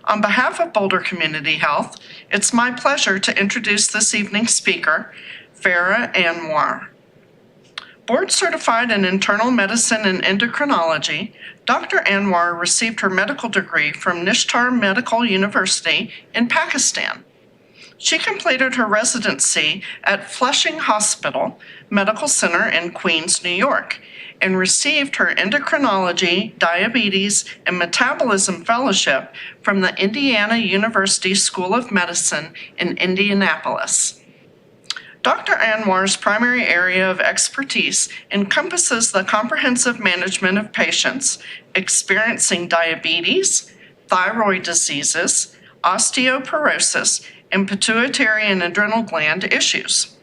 On behalf of Boulder Community Health, it's my pleasure to introduce this evening's speaker, Farrah Anwar. Board certified in internal medicine and endocrinology, Dr. Anwar received her medical degree from Nishtar Medical University in Pakistan. She completed her residency at Flushing Hospital Medical Center in Queens, New York, and received her endocrinology, diabetes, and metabolism fellowship from the Indiana University School of Medicine in Indianapolis. Dr. Anwar's primary area of expertise encompasses the comprehensive management of patients experiencing diabetes, thyroid diseases, osteoporosis, and pituitary and adrenal gland issues.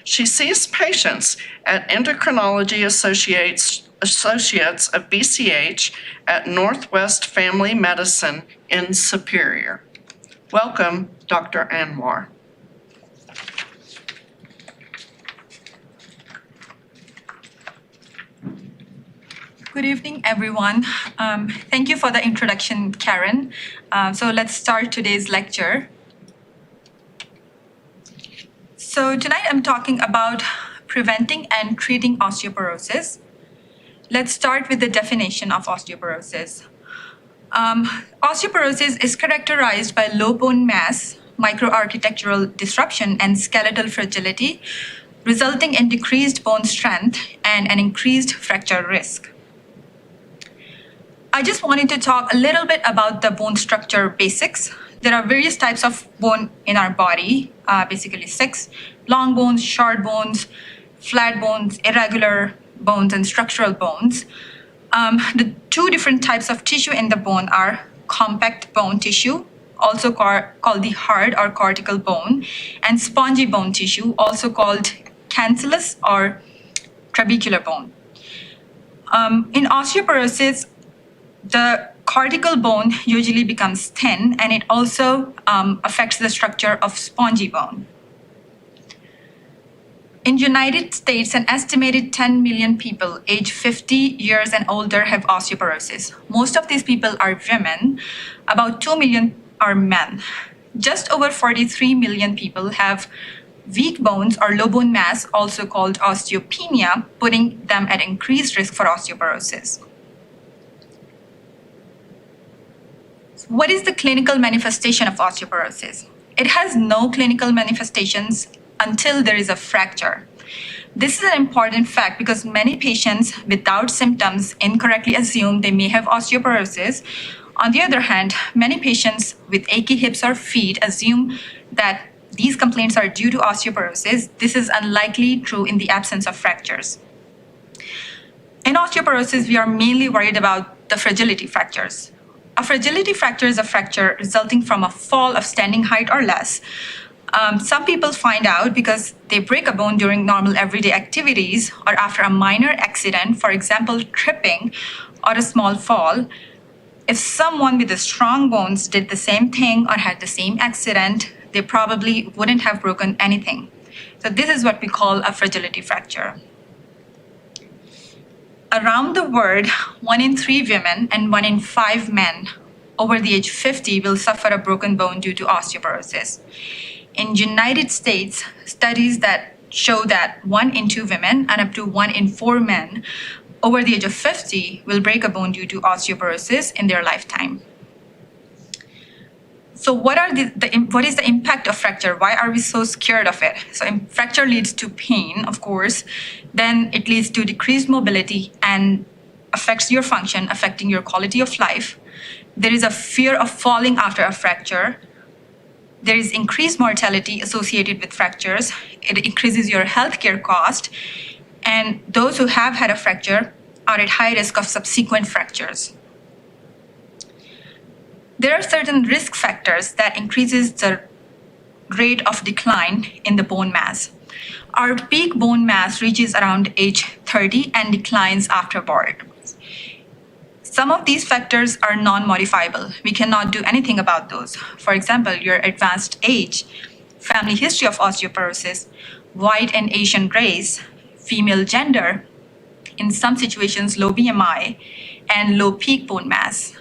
She sees patients at Endocrinology Associates of BCH at Northwest Family Medicine in Superior. Welcome, Dr. Anwar. Good evening, everyone. Thank you for the introduction, Karen. So let's start today's lecture. So tonight I'm talking about preventing and treating osteoporosis. Let's start with the definition of osteoporosis. Osteoporosis is characterized by low bone mass, microarchitectural disruption, and skeletal fragility, resulting in decreased bone strength and an increased fracture risk. I just wanted to talk a little bit about the bone structure basics. There are various types of bone in our body, basically 6: long bones, short bones, flat bones, irregular bones, and structural bones. The two different types of tissue in the bone are compact bone tissue, also called the hard or cortical bone, and spongy bone tissue, also called cancellous or trabecular bone. In osteoporosis, the cortical bone usually becomes thin, and it also affects the structure of spongy bone. In the United States, an estimated 10 million people aged 50 years and older have osteoporosis. Most of these people are women. About 2 million are men. Just over 43 million people have weak bones or low bone mass, also called osteopenia, putting them at increased risk for osteoporosis. What is the clinical manifestation of osteoporosis? It has no clinical manifestations until there is a fracture. This is an important fact because many patients without symptoms incorrectly assume they may have osteoporosis. On the other hand, many patients with achy hips or feet assume that these complaints are due to osteoporosis. This is unlikely true in the absence of fractures. In osteoporosis, we are mainly worried about the fragility fractures. A fragility fracture is a fracture resulting from a fall of standing height or less. Some people find out because they break a bone during normal everyday activities or after a minor accident, for example, tripping or a small fall. If someone with strong bones did the same thing or had the same accident, they probably wouldn't have broken anything. So this is what we call a fragility fracture. Around the world, 1 in 3 women and 1 in 5 men over the age 50 will suffer a broken bone due to osteoporosis. In the United States, studies that show that 1 in 2 women and up to 1 in 4 men over the age of 50 will break a bone due to osteoporosis in their lifetime. So what is the impact of fracture? Why are we so scared of it? So fracture leads to pain, of course. Then it leads to decreased mobility and affects your function, affecting your quality of life. There is a fear of falling after a fracture. There is increased mortality associated with fractures. It increases your healthcare cost. And those who have had a fracture are at high risk of subsequent fractures. There are certain risk factors that increases the rate of decline in the bone mass. Our peak bone mass reaches around age 30 and declines afterward. Some of these factors are non-modifiable. We cannot do anything about those. For example, your advanced age, family history of osteoporosis, white and Asian race, female gender, in some situations low BMI, and low peak bone mass.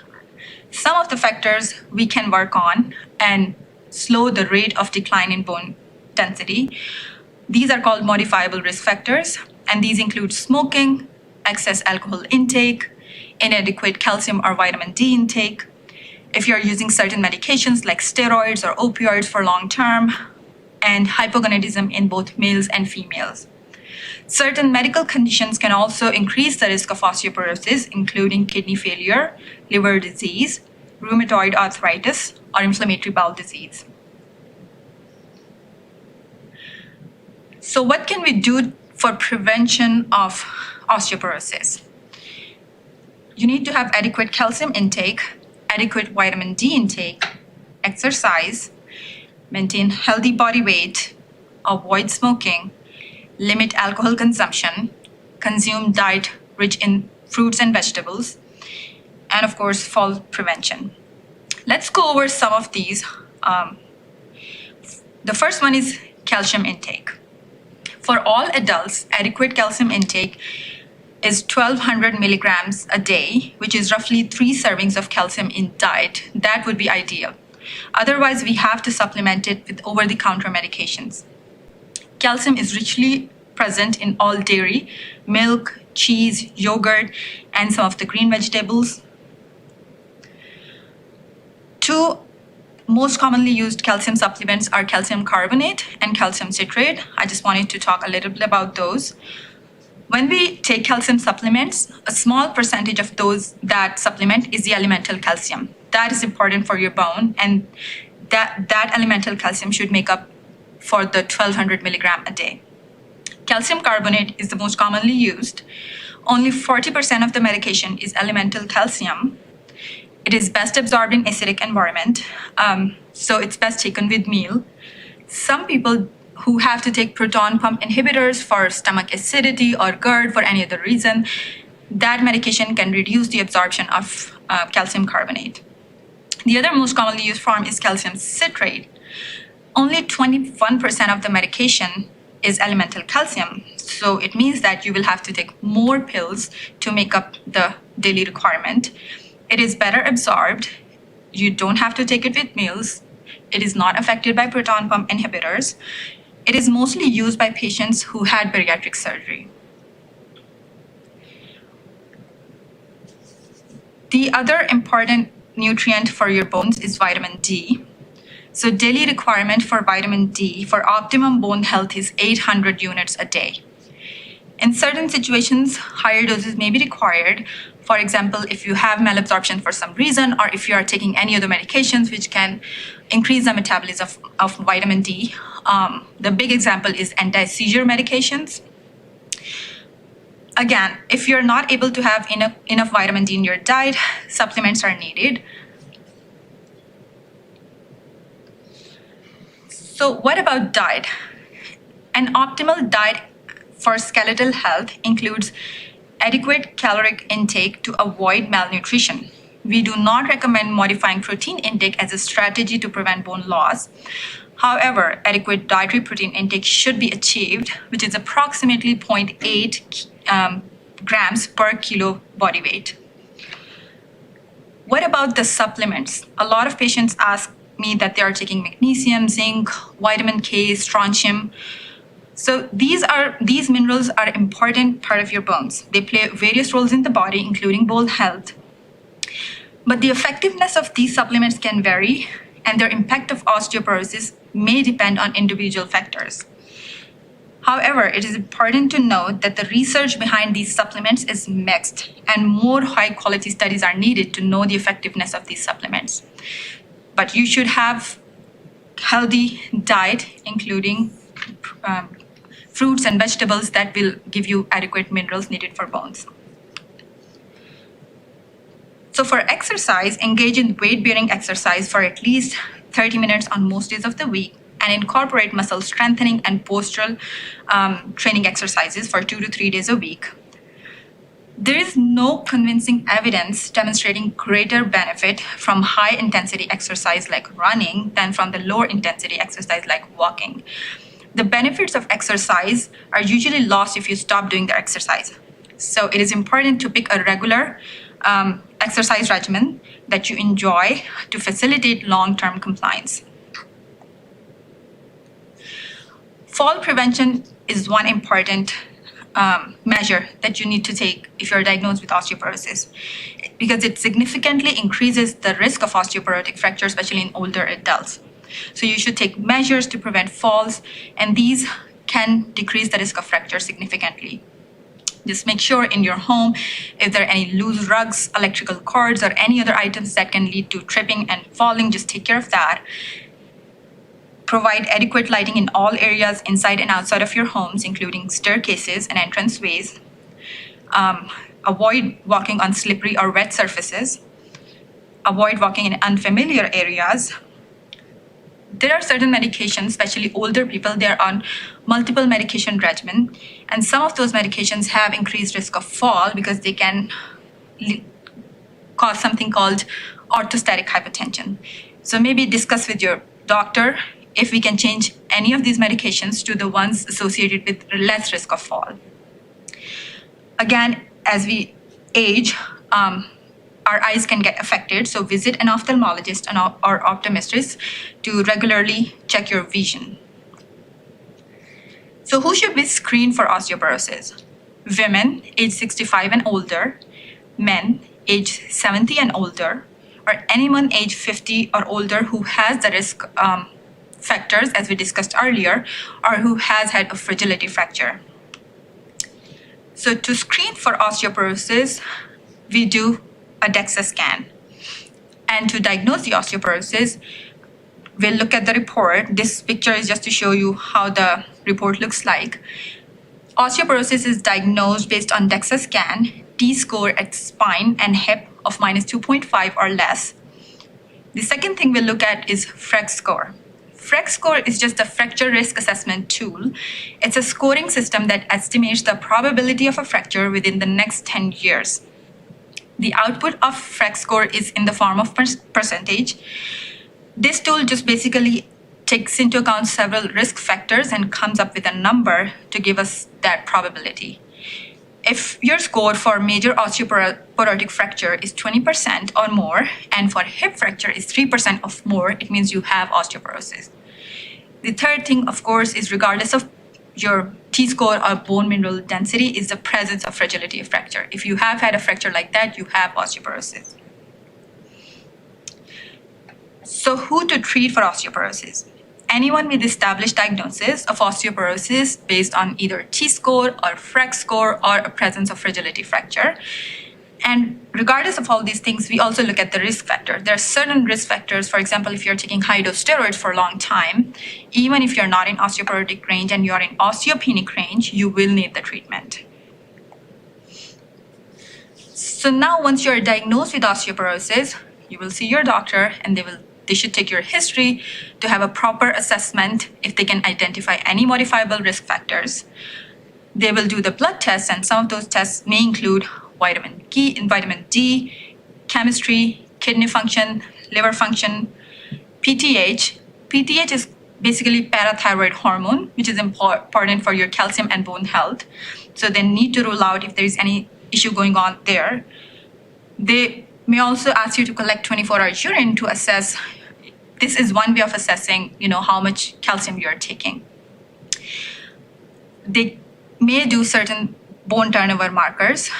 Some of the factors we can work on and slow the rate of decline in bone density. These are called modifiable risk factors, and these include smoking, excess alcohol intake, inadequate calcium or vitamin D intake, if you're using certain medications like steroids or opioids for long term, and hypogonadism in both males and females. Certain medical conditions can also increase the risk of osteoporosis, including kidney failure, liver disease, rheumatoid arthritis, or inflammatory bowel disease. So what can we do for prevention of osteoporosis? You need to have adequate calcium intake, adequate vitamin D intake, exercise, maintain healthy body weight, avoid smoking, limit alcohol consumption, consume diet rich in fruits and vegetables, and of course, fall prevention. Let's go over some of these. The first one is calcium intake. For all adults, adequate calcium intake is 1,200 milligrams a day, which is roughly 3 servings of calcium in diet. That would be ideal. Otherwise, we have to supplement it with over-the-counter medications. Calcium is richly present in all dairy, milk, cheese, yogurt, and some of the green vegetables. 2 most commonly used calcium supplements are calcium carbonate and calcium citrate. I just wanted to talk a little bit about those. When we take calcium supplements, a small percentage of that supplement is the elemental calcium. That is important for your bone, and that elemental calcium should make up for the 1,200 milligram a day. Calcium carbonate is the most commonly used. Only 40% of the medication is elemental calcium. It is best absorbed in acidic environment, so it's best taken with meal. Some people who have to take proton pump inhibitors for stomach acidity or GERD for any other reason, that medication can reduce the absorption of calcium carbonate. The other most commonly used form is calcium citrate. Only 21% of the medication is elemental calcium, so it means that you will have to take more pills to make up the daily requirement. It is better absorbed. You don't have to take it with meals. It is not affected by proton pump inhibitors. It is mostly used by patients who had bariatric surgery. The other important nutrient for your bones is vitamin D. So daily requirement for vitamin D for optimum bone health is 800 units a day. In certain situations, higher doses may be required. For example, if you have malabsorption for some reason, or if you are taking any other medications which can increase the metabolism of vitamin D. The big example is anti-seizure medications. Again, if you're not able to have enough vitamin D in your diet, supplements are needed. So what about diet? An optimal diet for skeletal health includes adequate caloric intake to avoid malnutrition. We do not recommend modifying protein intake as a strategy to prevent bone loss. However, adequate dietary protein intake should be achieved, which is approximately 0.8 grams per kilo body weight. What about the supplements? A lot of patients ask me that they are taking magnesium, zinc, vitamin K, strontium. So these minerals are an important part of your bones. They play various roles in the body, including bone health. But the effectiveness of these supplements can vary, and their impact of osteoporosis may depend on individual factors. However, it is important to note that the research behind these supplements is mixed, and more high-quality studies are needed to know the effectiveness of these supplements. But you should have healthy diet, including fruits and vegetables that will give you adequate minerals needed for bones. So for exercise, engage in weight-bearing exercise for at least 30 minutes on most days of the week, and incorporate muscle strengthening and postural training exercises for 2 to 3 days a week. There is no convincing evidence demonstrating greater benefit from high-intensity exercise like running than from the lower-intensity exercise like walking. The benefits of exercise are usually lost if you stop doing the exercise. So it is important to pick a regular exercise regimen that you enjoy to facilitate long-term compliance. Fall prevention is one important measure that you need to take if you're diagnosed with osteoporosis, because it significantly increases the risk of osteoporotic fracture, especially in older adults. So you should take measures to prevent falls, and these can decrease the risk of fracture significantly. Just make sure in your home, if there are any loose rugs, electrical cords, or any other items that can lead to tripping and falling, just take care of that. Provide adequate lighting in all areas inside and outside of your homes, including staircases and entranceways. Avoid walking on slippery or wet surfaces. Avoid walking in unfamiliar areas. There are certain medications, especially older people, they're on multiple medication regimen, and some of those medications have increased risk of fall because they can cause something called orthostatic hypotension. So maybe discuss with your doctor if we can change any of these medications to the ones associated with less risk of fall. Again, as we age, our eyes can get affected, so visit an ophthalmologist or optometrist to regularly check your vision. So who should be screened for osteoporosis? Women age 65 and older, men age 70 and older, or anyone age 50 or older who has the risk factors, as we discussed earlier, or who has had a fragility fracture. So to screen for osteoporosis, we do a DEXA scan. And to diagnose the osteoporosis, we'll look at the report. This picture is just to show you how the report looks like. Osteoporosis is diagnosed based on DEXA scan, T-score at spine and hip of -2.5 or less. The second thing we'll look at is FREX score. FREX score is just a fracture risk assessment tool. It's a scoring system that estimates the probability of a fracture within the next 10 years. The output of FREX score is in the form of percentage. This tool just basically takes into account several risk factors and comes up with a number to give us that probability. If your score for major osteoporotic fracture is 20% or more, and for hip fracture is 3% or more, it means you have osteoporosis. The third thing, of course, is regardless of your T-score or bone mineral density, is the presence of fragility of fracture. If you have had a fracture like that, you have osteoporosis. So who to treat for osteoporosis? Anyone with established diagnosis of osteoporosis based on either T-score or FREX score or a presence of fragility fracture. And regardless of all these things, we also look at the risk factor. There are certain risk factors. For example, if you're taking high-dose steroids for a long time, even if you're not in osteoporotic range and you're in osteopenic range, you will need the treatment. So now once you're diagnosed with osteoporosis, you will see your doctor and they should take your history to have a proper assessment if they can identify any modifiable risk factors. They will do the blood tests, and some of those tests may include vitamin D, chemistry, kidney function, liver function, PTH. PTH is basically parathyroid hormone, which is important for your calcium and bone health. So they need to rule out if there is any issue going on there. They may also ask you to collect 24-hour urine to assess. This is one way of assessing, how much calcium you're taking. They may do certain bone turnover markers,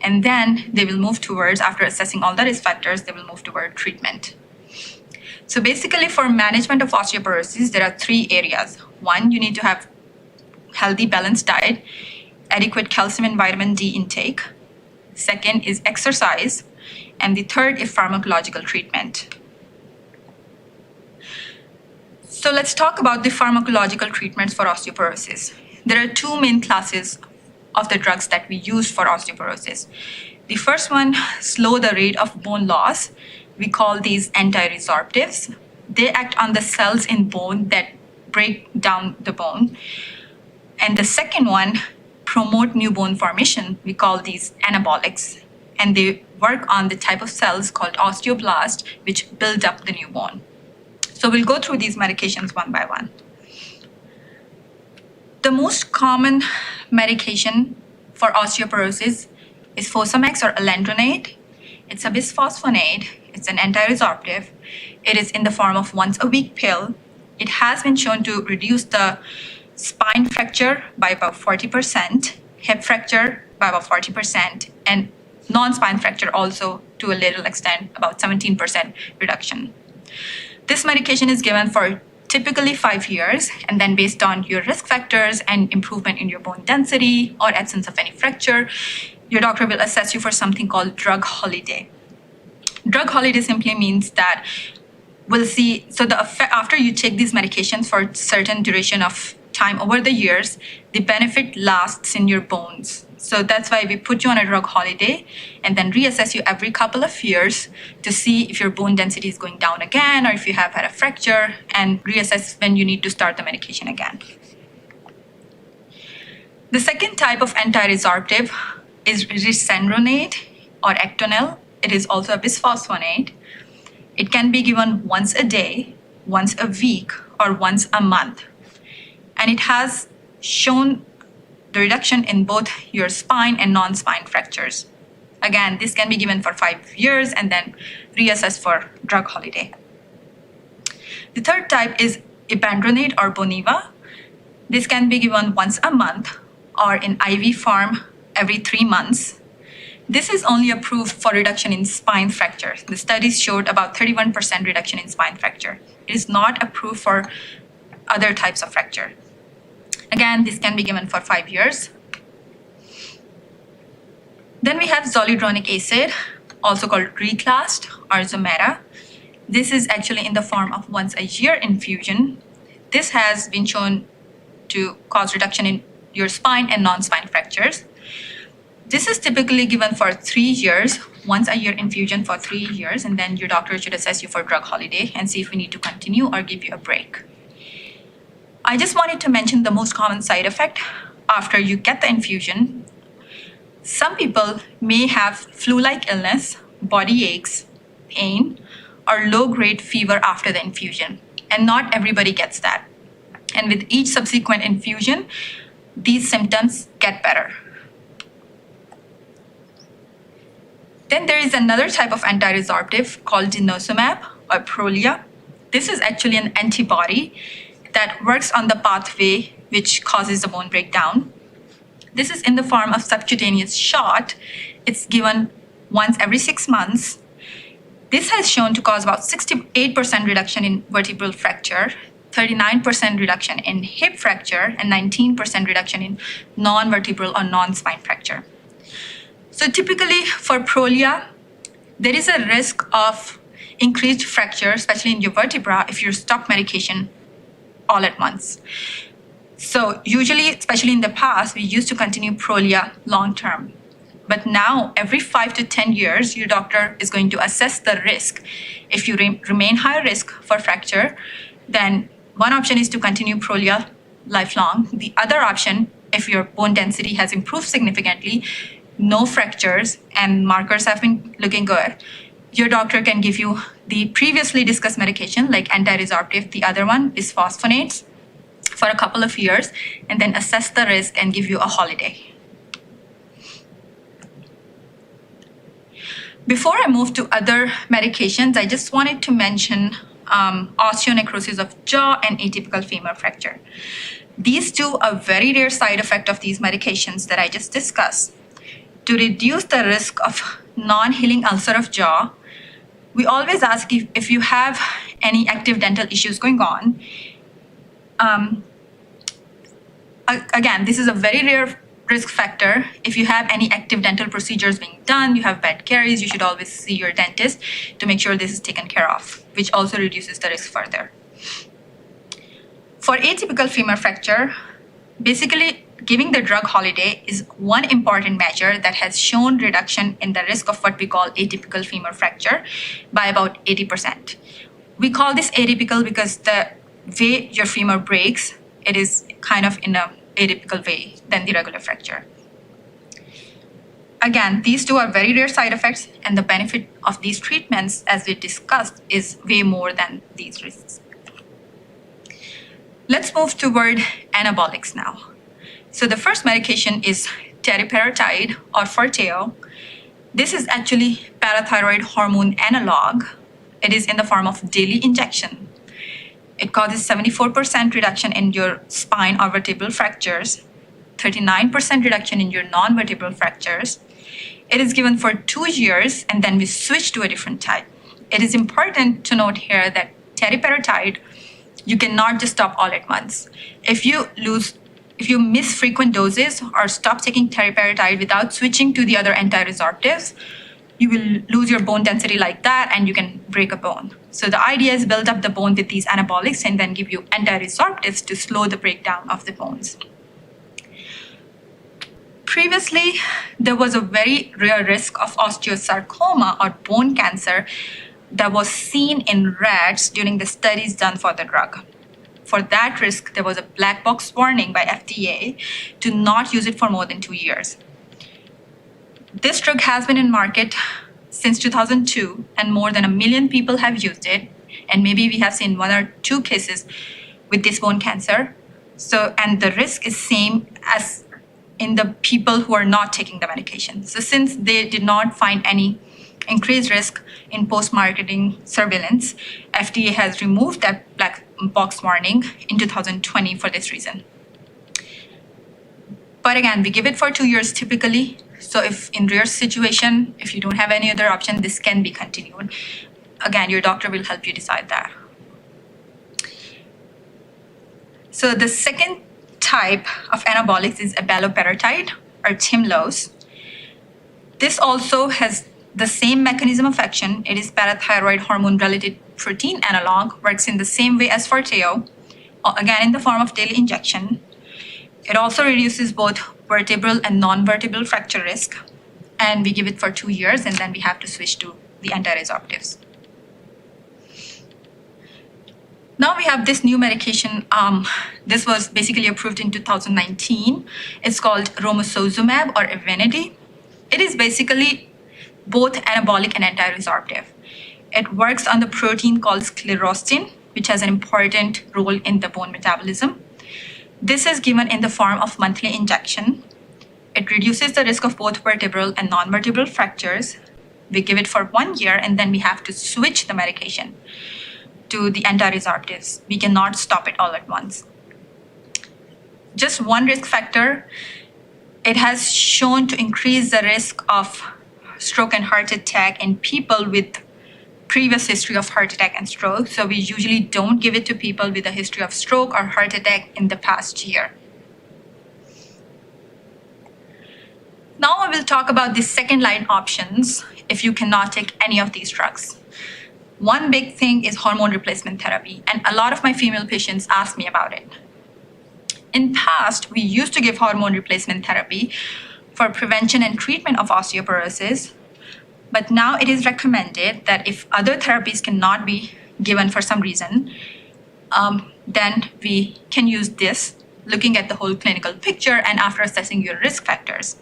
and then they will move towards, after assessing all the risk factors, they will move toward treatment. So basically for management of osteoporosis, there are 3 areas. 1, you need to have healthy, balanced diet, adequate calcium and vitamin D intake. 2nd is exercise. And the 3rd is pharmacological treatment. So let's talk about the pharmacological treatments for osteoporosis. There are 2 main classes of the drugs that we use for osteoporosis. The first one, slow the rate of bone loss. We call these anti-resorptives. They act on the cells in bone that break down the bone. And the second one, promote new bone formation. We call these anabolics. And they work on the type of cells called osteoblasts, which build up the new bone. So we'll go through these medications one by one. The most common medication for osteoporosis is Fosamax or alendronate. It's a bisphosphonate. It's an anti-resorptive. It is in the form of once-a-week pill. It has been shown to reduce the spine fracture by about 40%, hip fracture by about 40%, and non-spine fracture also to a little extent, about 17% reduction. This medication is given for typically 5 years, and then based on your risk factors and improvement in your bone density or absence of any fracture, your doctor will assess you for something called drug holiday. Drug holiday simply means that we'll see, so the effect, after you take these medications for a certain duration of time over the years, the benefit lasts in your bones. So that's why we put you on a drug holiday and then reassess you every couple of years to see if your bone density is going down again or if you have had a fracture, and reassess when you need to start the medication again. The second type of anti-resorptive is risendronate or Ectonil. It is also a bisphosphonate. It can be given once a day, once a week, or once a month. And it has shown the reduction in both your spine and non-spine fractures. Again, this can be given for 5 years and then reassessed for drug holiday. The third type is ibandronate or Boniva. This can be given once a month or in IV form every 3 months. This is only approved for reduction in spine fracture. The studies showed about 31% reduction in spine fracture. It is not approved for other types of fracture. Again, this can be given for 5 years. Then we have zoledronic acid, also called Reclast or Zometa. This is actually in the form of once a year infusion. This has been shown to cause reduction in your spine and non-spine fractures. This is typically given for 3 years, once a year infusion for 3 years, and then your doctor should assess you for drug holiday and see if we need to continue or give you a break. I just wanted to mention the most common side effect after you get the infusion. Some people may have flu-like illness, body aches, pain, or low-grade fever after the infusion, and not everybody gets that. And with each subsequent infusion, these symptoms get better. Then there is another type of anti-resorptive called denosumab or Prolia. This is actually an antibody that works on the pathway which causes the bone breakdown. This is in the form of subcutaneous shot. It's given once every 6 months. This has shown to cause about 68% reduction in vertebral fracture, 39% reduction in hip fracture, and 19% reduction in non-vertebral or non-spine fracture. So typically for Prolia, there is a risk of increased fracture, especially in your vertebra, if you stop medication all at once. So usually, especially in the past, we used to continue Prolia long term. But now, every 5 to 10 years, your doctor is going to assess the risk. If you remain high risk for fracture, then one option is to continue Prolia lifelong. The other option, if your bone density has improved significantly, no fractures, and markers have been looking good, your doctor can give you the previously discussed medication like anti-resorptive. The other one is bisphosphonates for a couple of years, and then assess the risk and give you a holiday. Before I move to other medications, I just wanted to mention osteonecrosis of jaw and atypical femur fracture. These two are very rare side effects of these medications that I just discussed. To reduce the risk of non-healing ulcer of jaw, we always ask if you have any active dental issues going on. Again, this is a very rare risk factor. If you have any active dental procedures being done, you have bad caries, you should always see your dentist to make sure this is taken care of, which also reduces the risk further. For atypical femur fracture, basically giving the drug holiday is one important measure that has shown reduction in the risk of what we call atypical femur fracture by about 80%. We call this atypical because the way your femur breaks, it is kind of in a atypical way than the regular fracture. Again, these two are very rare side effects, and the benefit of these treatments, as we discussed, is way more than these risks. Let's move toward anabolics now. So the first medication is teriparatide or Forteo. This is actually parathyroid hormone analog. It is in the form of daily injection. It causes 74% reduction in your spine or vertebral fractures, 39% reduction in your non-vertebral fractures. It is given for 2 years, and then we switch to a different type. It is important to note here that teriparatide, you cannot just stop all at once. If you miss frequent doses or stop taking teriparatide without switching to the other anti-resorptives, you will lose your bone density like that, and you can break a bone. So the idea is build up the bone with these anabolics and then give you anti-resorptives to slow the breakdown of the bones. Previously, there was a very rare risk of osteosarcoma or bone cancer that was seen in rats during the studies done for the drug. For that risk, there was a black box warning by FDA to not use it for more than 2 years. This drug has been in market since 2002, and more than 1 million people have used it. And maybe we have seen 1 or 2 cases with this bone cancer. And the risk is same as in the people who are not taking the medication. So since they did not find any increased risk in post-marketing surveillance, FDA has removed that black box warning in 2020 for this reason. But again, we give it for 2 years typically. So if in rare situation, if you don't have any other option, this can be continued. Again, your doctor will help you decide that. So the second type of anabolics is abaloparatide or Tymlos. This also has the same mechanism of action. It is parathyroid hormone-related protein analog, works in the same way as Forteo, again in the form of daily injection. It also reduces both vertebral and non-vertebral fracture risk, and we give it for 2 years, and then we have to switch to the anti-resorptives. Now we have this new medication. This was basically approved in 2019. It's called romosozumab or Evenity. It is basically both anabolic and anti-resorptive. It works on the protein called sclerostin, which has an important role in the bone metabolism. This is given in the form of monthly injection. It reduces the risk of both vertebral and non-vertebral fractures. We give it for 1 year, and then we have to switch the medication to the anti-resorptives. We cannot stop it all at once. Just one risk factor, it has shown to increase the risk of stroke and heart attack in people with previous history of heart attack and stroke. So we usually don't give it to people with a history of stroke or heart attack in the past year. Now I will talk about the second line options if you cannot take any of these drugs. One big thing is hormone replacement therapy, and a lot of my female patients ask me about it. In past, we used to give hormone replacement therapy for prevention and treatment of osteoporosis, but now it is recommended that if other therapies cannot be given for some reason, then we can use this, looking at the whole clinical picture and after assessing your risk factors.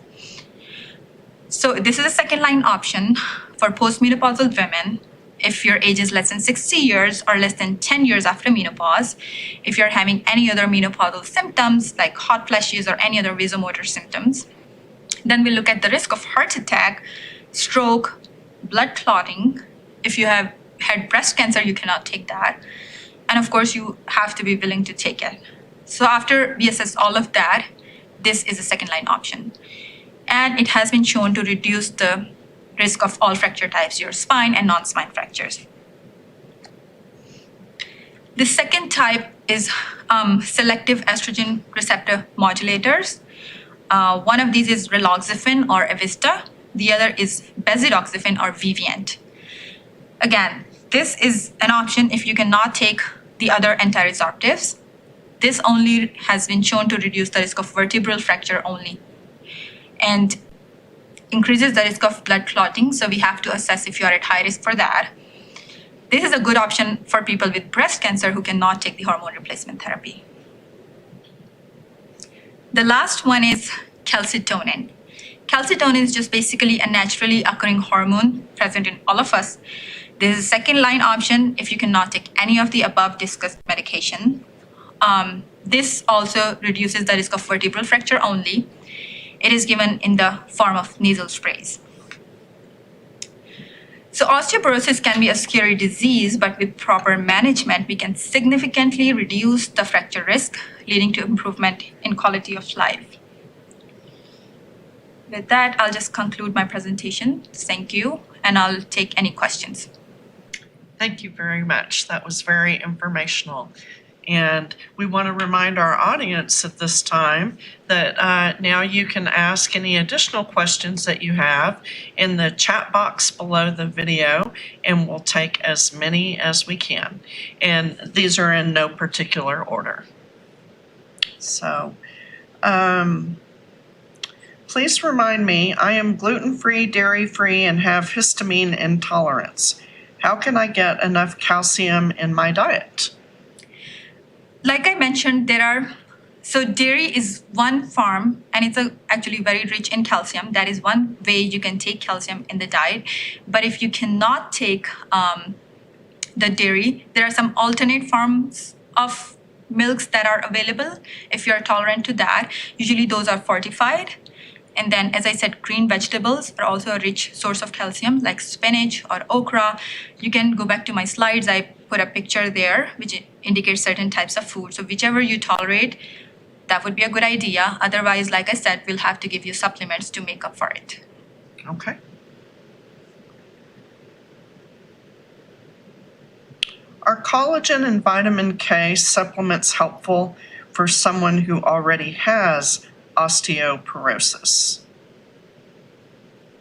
So this is a second line option for postmenopausal women if your age is less than 60 years or less than 10 years after menopause, if you're having any other menopausal symptoms like hot flashes or any other vasomotor symptoms. Then we look at the risk of heart attack, stroke, blood clotting. If you have had breast cancer, you cannot take that. And of course, you have to be willing to take it. So after we assess all of that, this is a second line option. And it has been shown to reduce the risk of all fracture types, your spine and non-spine fractures. The second type is selective estrogen receptor modulators. One of these is raloxifene or Evista. The other is bezidoxifene or Vivient. Again, this is an option if you cannot take the other anti-resorptives. This only has been shown to reduce the risk of vertebral fracture only and increases the risk of blood clotting. So we have to assess if you are at high risk for that. This is a good option for people with breast cancer who cannot take the hormone replacement therapy. The last one is calcitonin. Calcitonin is just basically a naturally occurring hormone present in all of us. This is a second line option if you cannot take any of the above discussed medication. This also reduces the risk of vertebral fracture only. It is given in the form of nasal sprays. So osteoporosis can be a scary disease, but with proper management, we can significantly reduce the fracture risk, leading to improvement in quality of life. With that, I'll just conclude my presentation. Thank you, and I'll take any questions. Thank you very much. That was very informational. And we want to remind our audience at this time that now you can ask any additional questions that you have in the chat box below the video, and we'll take as many as we can. And these are in no particular order. So, please remind me, I am gluten-free, dairy-free, and have histamine intolerance. How can I get enough calcium in my diet? Like I mentioned, so dairy is one form, and it's actually very rich in calcium. That is one way you can take calcium in the diet. But if you cannot take the dairy, there are some alternate forms of milks that are available if you're tolerant to that. Usually those are fortified. And then, as I said, green vegetables are also a rich source of calcium, like spinach or okra. You can go back to my slides. I put a picture there, which indicates certain types of food. So whichever you tolerate, that would be a good idea. Otherwise, like I said, we'll have to give you supplements to make up for it. Okay. Are collagen and vitamin K supplements helpful for someone who already has osteoporosis?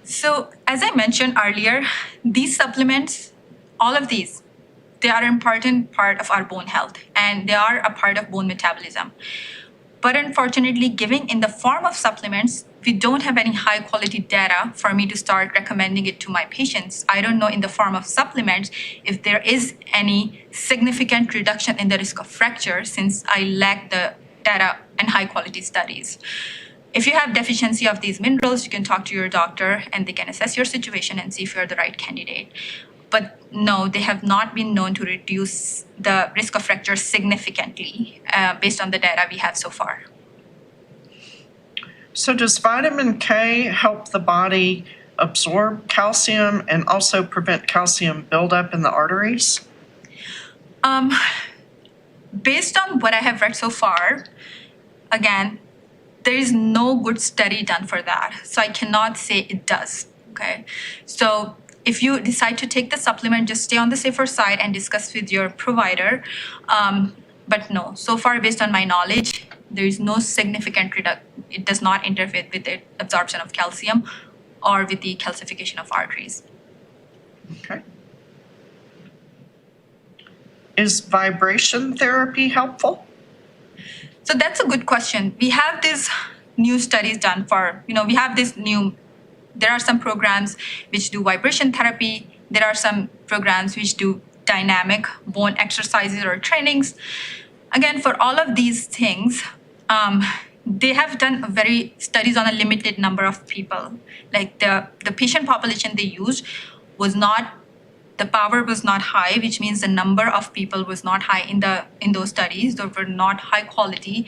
So as I mentioned earlier, these supplements, all of these, they are an important part of our bone health, and they are a part of bone metabolism. But unfortunately, giving in the form of supplements, we don't have any high quality data for me to start recommending it to my patients. I don't know in the form of supplements if there is any significant reduction in the risk of fracture, since I lack the data and high quality studies. If you have deficiency of these minerals, you can talk to your doctor and they can assess your situation and see if you're the right candidate. But no, they have not been known to reduce the risk of fracture significantly based on the data we have so far. So does vitamin K help the body absorb calcium and also prevent calcium buildup in the arteries? Based on what I have read so far, again, there is no good study done for that. So I cannot say it does, okay? So if you decide to take the supplement, just stay on the safer side and discuss with your provider. But no, so far based on my knowledge, there is no significant reduction. It does not interfere with the absorption of calcium or with the calcification of arteries. Okay. Is vibration therapy helpful? So that's a good question. We have these new studies done for, we have there are some programs which do vibration therapy. There are some programs which do dynamic bone exercises or trainings. Again, for all of these things, they have done studies on a limited number of people. Like the patient population they used the power was not high, which means the number of people was not high in those studies. Those were not high quality.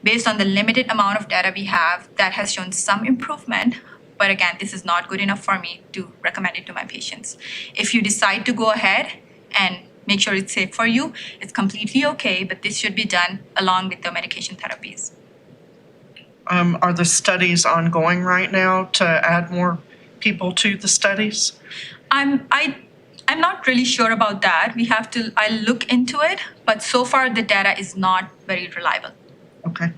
Based on the limited amount of data we have, that has shown some improvement. But again, this is not good enough for me to recommend it to my patients. If you decide to go ahead and make sure it's safe for you, it's completely okay, but this should be done along with the medication therapies. Are the studies ongoing right now to add more people to the studies? I'm not really sure about that. I'll look into it, but so far the data is not very reliable. Okay.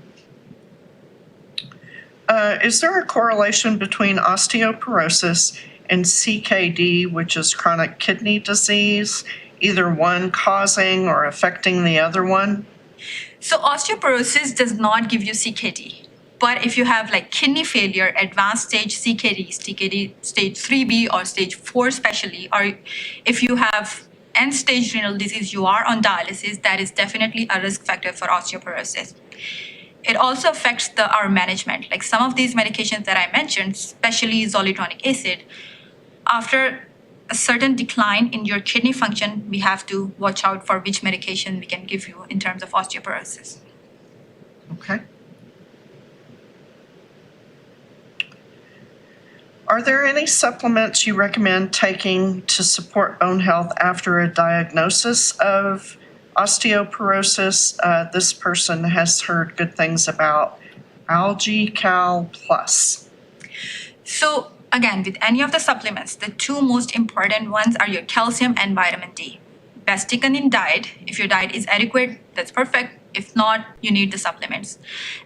Is there a correlation between osteoporosis and CKD, which is chronic kidney disease, either one causing or affecting the other one? So osteoporosis does not give you CKD. But if you have like kidney failure, advanced stage CKD stage 3B or stage 4 especially, or if you have end-stage renal disease, you are on dialysis, that is definitely a risk factor for osteoporosis. It also affects our management. Like some of these medications that I mentioned, especially zoledronic acid, after a certain decline in your kidney function, we have to watch out for which medication we can give you in terms of osteoporosis. Okay. Are there any supplements you recommend taking to support bone health after a diagnosis of osteoporosis? This person has heard good things about Algae Cal Plus. So again, with any of the supplements, the two most important ones are your calcium and vitamin D. Best taken in diet. If your diet is adequate, that's perfect. If not, you need the supplements.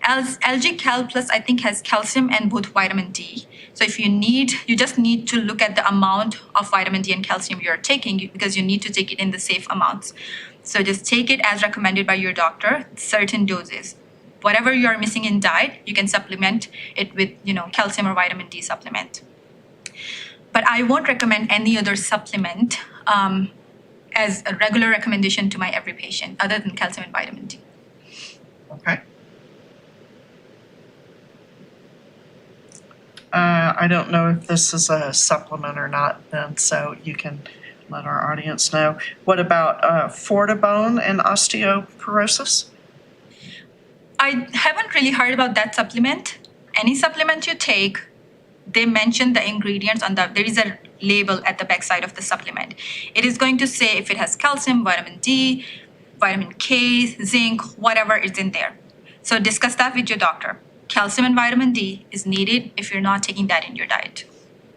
Algae Cal Plus, I think, has calcium and both vitamin D. So if you just need to look at the amount of vitamin D and calcium you're taking because you need to take it in the safe amounts. So just take it as recommended by your doctor, certain doses. Whatever you are missing in diet, you can supplement it with, calcium or vitamin D supplement. But I won't recommend any other supplement as a regular recommendation to my every patient other than calcium and vitamin D. Okay. I don't know if this is a supplement or not then, so you can let our audience know. What about Fortibone and osteoporosis? I haven't really heard about that supplement. Any supplement you take, they mention the ingredients there is a label at the back side of the supplement. It is going to say if it has calcium, vitamin D, vitamin K, zinc, whatever is in there. So discuss that with your doctor. Calcium and vitamin D is needed if you're not taking that in your diet.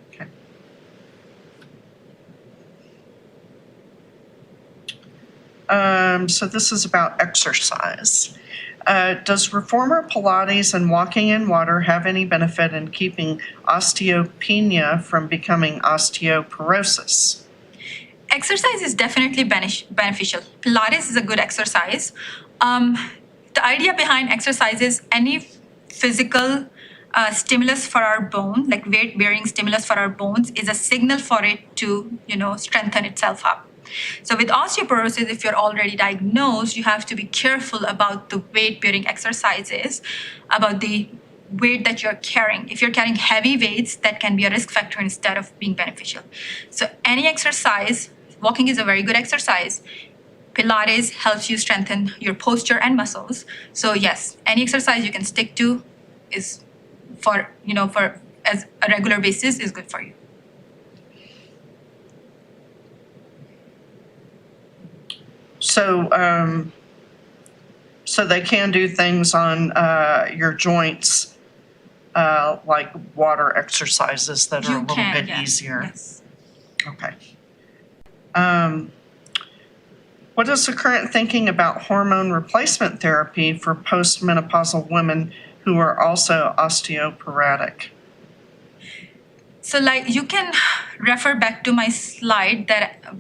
Okay. So this is about exercise. Does reformer Pilates and walking in water have any benefit in keeping osteopenia from becoming osteoporosis? Exercise is definitely beneficial. Pilates is a good exercise. The idea behind exercise is any physical stimulus for our bone, like weight-bearing stimulus for our bones, is a signal for it to, strengthen itself up. So with osteoporosis, if you're already diagnosed, you have to be careful about the weight-bearing exercises, about the weight that you're carrying. If you're carrying heavy weights, that can be a risk factor instead of being beneficial. So any exercise, walking is a very good exercise. Pilates helps you strengthen your posture and muscles. So yes, any exercise you can stick to is for as a regular basis is good for you. So they can do things on your joints, like water exercises that are a little bit easier. Yes. Okay. What is the current thinking about hormone replacement therapy for postmenopausal women who are also osteoporotic? So you can refer back to my slide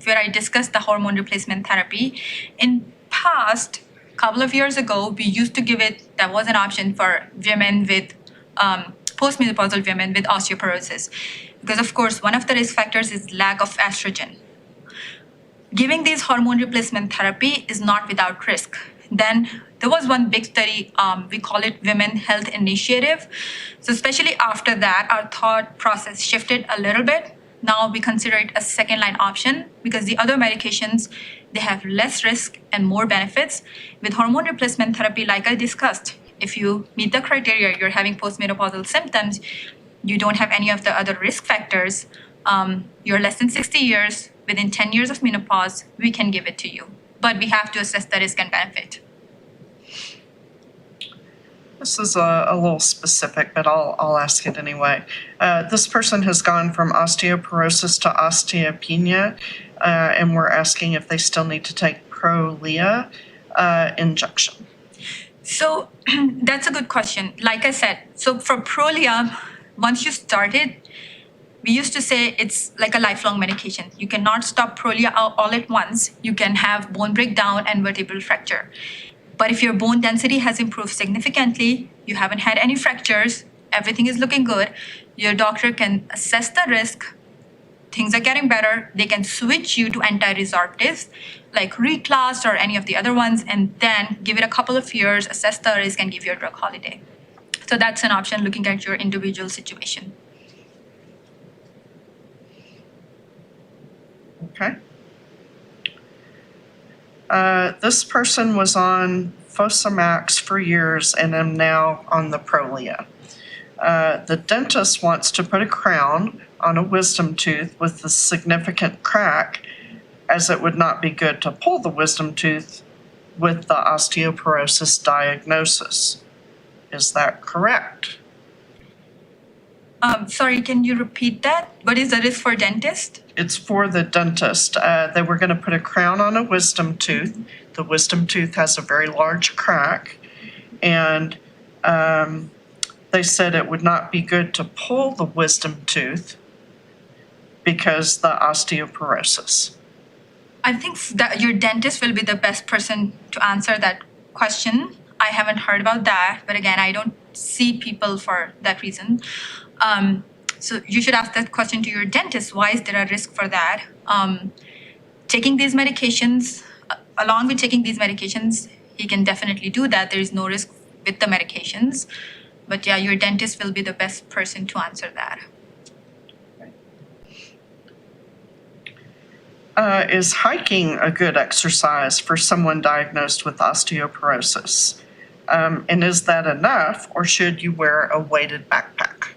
where I discussed the hormone replacement therapy. In past, couple of years ago, we used to give it, that was an option for women with postmenopausal women with osteoporosis. Because of course, one of the risk factors is lack of estrogen. Giving these hormone replacement therapy is not without risk. Then there was one big study, we call it Women Health Initiative. So especially after that, our thought process shifted a little bit. Now we consider it a second line option because the other medications, they have less risk and more benefits. With hormone replacement therapy, like I discussed, if you meet the criteria, you're having postmenopausal symptoms, you don't have any of the other risk factors, you're less than 60 years, within 10 years of menopause, we can give it to you. But we have to assess the risk and benefit. This is a little specific, but I'll ask it anyway. This person has gone from osteoporosis to osteopenia, and we're asking if they still need to take Prolia injection. So that's a good question. Like I said, so for Prolia, once you start it, we used to say it's like a lifelong medication. You cannot stop Prolia all at once. You can have bone breakdown and vertebral fracture. But if your bone density has improved significantly, you haven't had any fractures, everything is looking good, your doctor can assess the risk, things are getting better, they can switch you to anti-resorptives like Reclast or any of the other ones, and then give it a couple of years, assess the risk, and give you a drug holiday. So that's an option looking at your individual situation. Okay. This person was on Fosamax for years and am now on the Prolia. The dentist wants to put a crown on a wisdom tooth with a significant crack, as it would not be good to pull the wisdom tooth with the osteoporosis diagnosis. Is that correct? Sorry, can you repeat that? What is the risk for dentist? It's for the dentist. They were going to put a crown on a wisdom tooth. The wisdom tooth has a very large crack, and they said it would not be good to pull the wisdom tooth because the osteoporosis. I think that your dentist will be the best person to answer that question. I haven't heard about that, but again, I don't see people for that reason. So you should ask that question to your dentist. Why is there a risk for that? Taking these medications, along with taking these medications, he can definitely do that. There is no risk with the medications. But yeah, your dentist will be the best person to answer that. Is hiking a good exercise for someone diagnosed with osteoporosis? And is that enough, or should you wear a weighted backpack?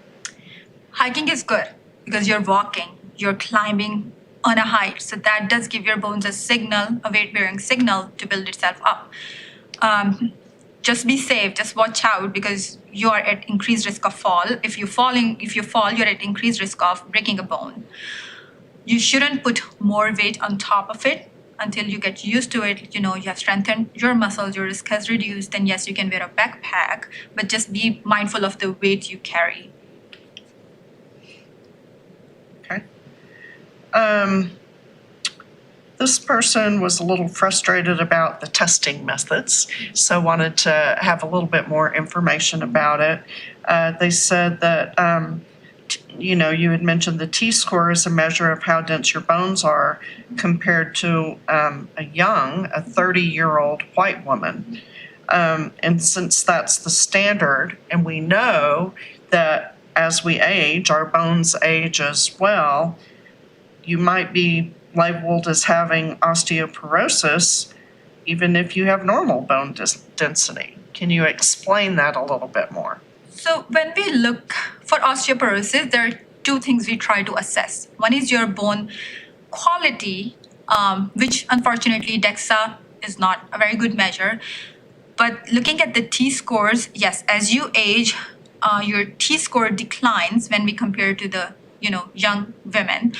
Hiking is good because you're walking, you're climbing on a height. So that does give your bones a signal, a weight-bearing signal to build itself up. Just be safe, just watch out because you are at increased risk of fall. If you fall, you're at increased risk of breaking a bone. You shouldn't put more weight on top of it until you get used to it. You have strengthened your muscles, your risk has reduced, then yes, you can wear a backpack, but just be mindful of the weight you carry. Okay. This person was a little frustrated about the testing methods, so wanted to have a little bit more information about it. They said that, you had mentioned the T-score is a measure of how dense your bones are compared to a 30-year-old white woman. And since that's the standard, and we know that as we age, our bones age as well, you might be labeled as having osteoporosis even if you have normal bone density. Can you explain that a little bit more? So when we look for osteoporosis, there are two things we try to assess. One is your bone quality, which unfortunately DEXA is not a very good measure. But looking at the T-scores, yes, as you age, your T-score declines when we compare to the young women.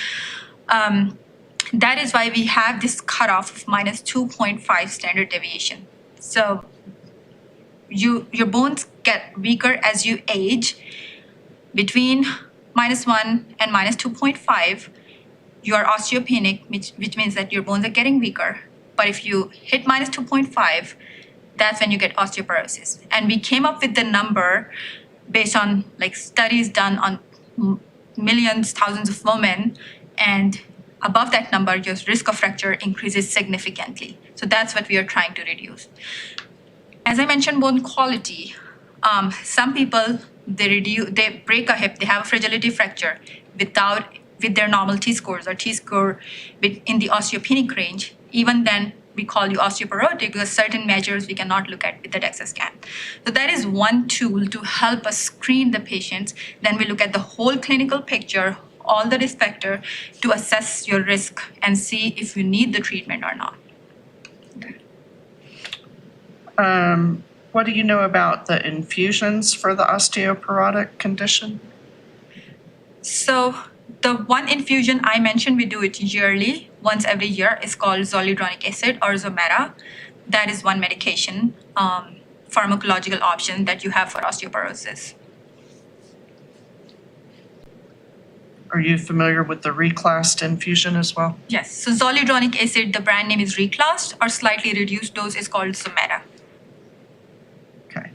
That is why we have this cutoff of minus 2.5 standard deviation. So your bones get weaker as you age. Between minus 1 and minus 2.5, you are osteopenic, which means that your bones are getting weaker. But if you hit minus 2.5, that's when you get osteoporosis. And we came up with the number based on studies done on millions, thousands of women, and above that number, your risk of fracture increases significantly. So that's what we are trying to reduce. As I mentioned, bone quality. Some people, they break a hip, they have a fragility fracture with their normal T-scores or T-score in the osteopenic range. Even then, we call you osteoporotic because certain measures we cannot look at with the DEXA scan. So that is one tool to help us screen the patients. Then we look at the whole clinical picture, all the risk factor to assess your risk and see if you need the treatment or not. What do you know about the infusions for the osteoporotic condition? So the one infusion I mentioned, we do it yearly, once every year, is called zoledronic acid or Zometa. That is one medication, pharmacological option that you have for osteoporosis. Are you familiar with the reclassed infusion as well? Yes. So zoledronic acid, the brand name is reclassed, or slightly reduced dose is called Zometa. Okay.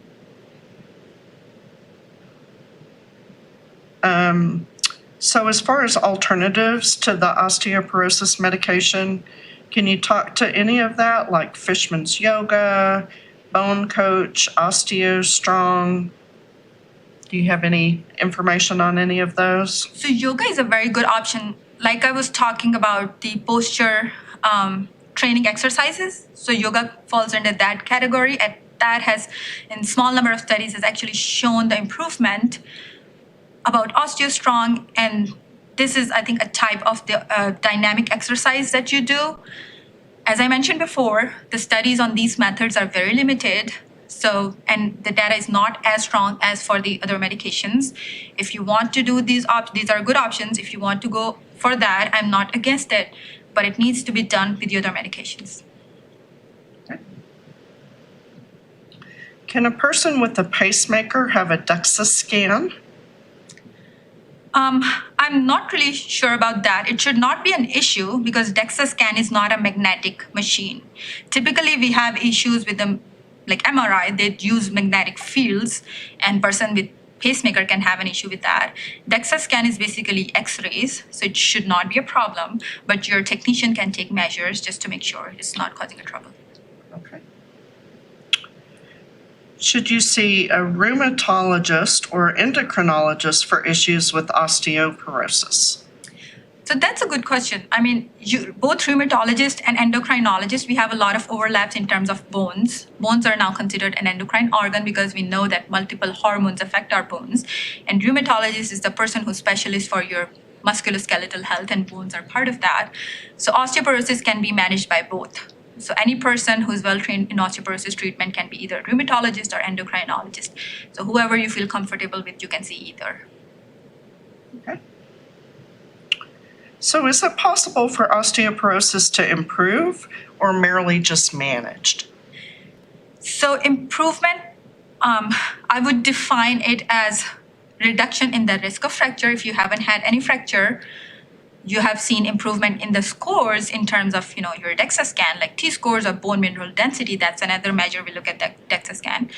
So as far as alternatives to the osteoporosis medication, can you talk to any of that, like Fishman's Yoga, Bone Coach, OsteoStrong? Do you have any information on any of those? So yoga is a very good option. Like I was talking about the posture training exercises. So yoga falls under that category, and that has, in small number of studies, has actually shown the improvement about OsteoStrong, and this is, I think, a type of the dynamic exercise that you do. As I mentioned before, the studies on these methods are very limited. So, and the data is not as strong as for the other medications. If you want to do these are good options. If you want to go for that, I'm not against it, but it needs to be done with the other medications. Can a person with a pacemaker have a DEXA scan? I'm not really sure about that. It should not be an issue because DEXA scan is not a magnetic machine. Typically, we have issues with them, like MRI, they use magnetic fields, and person with pacemaker can have an issue with that. DEXA scan is basically X-rays, so it should not be a problem, but your technician can take measures just to make sure it's not causing a trouble. Okay. Should you see a rheumatologist or endocrinologist for issues with osteoporosis? So that's a good question. I mean, both rheumatologist and endocrinologist, we have a lot of overlaps in terms of bones. Bones are now considered an endocrine organ because we know that multiple hormones affect our bones. And rheumatologist is the person who's specialist for your musculoskeletal health, and bones are part of that. So osteoporosis can be managed by both. So any person who's well-trained in osteoporosis treatment can be either rheumatologist or endocrinologist. So whoever you feel comfortable with, you can see either. Okay. So is it possible for osteoporosis to improve or merely just managed? So improvement, I would define it as reduction in the risk of fracture. If you haven't had any fracture, you have seen improvement in the scores in terms of, your DEXA scan, like T-scores or bone mineral density. That's another measure we look at the DEXA scan.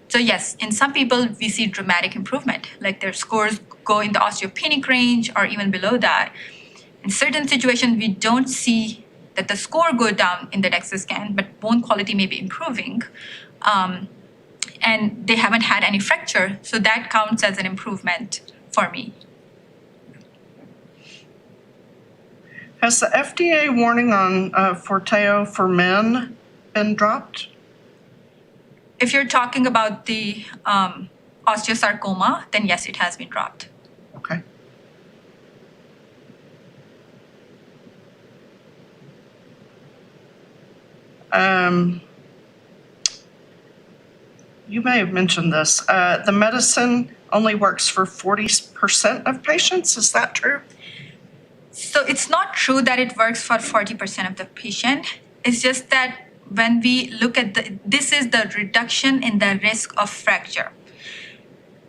So yes, in some people, we see dramatic improvement, like their scores go in the osteopenic range or even below that. In certain situations, we don't see that the score go down in the DEXA scan, but bone quality may be improving. And they haven't had any fracture, so that counts as an improvement for me. Has the FDA warning on Forteo for men been dropped? If you're talking about the osteosarcoma, then yes, it has been dropped. Okay. You may have mentioned this. The medicine only works for 40% of patients. Is that true? So it's not true that it works for 40% of the patient. It's just that when we look at this is the reduction in the risk of fracture.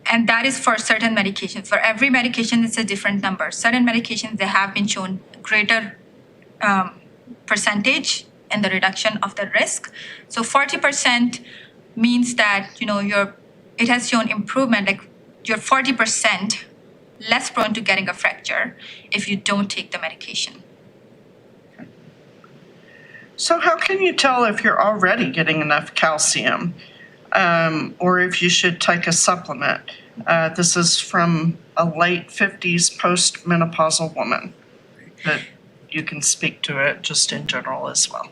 And that is for certain medications. For every medication, it's a different number. Certain medications, they have been shown greater percentage in the reduction of the risk. So 40% means that, it has shown improvement, like you're 40% less prone to getting a fracture if you don't take the medication. Okay. So how can you tell if you're already getting enough calcium or if you should take a supplement? This is from a late 50s postmenopausal woman, but you can speak to it just in general as well.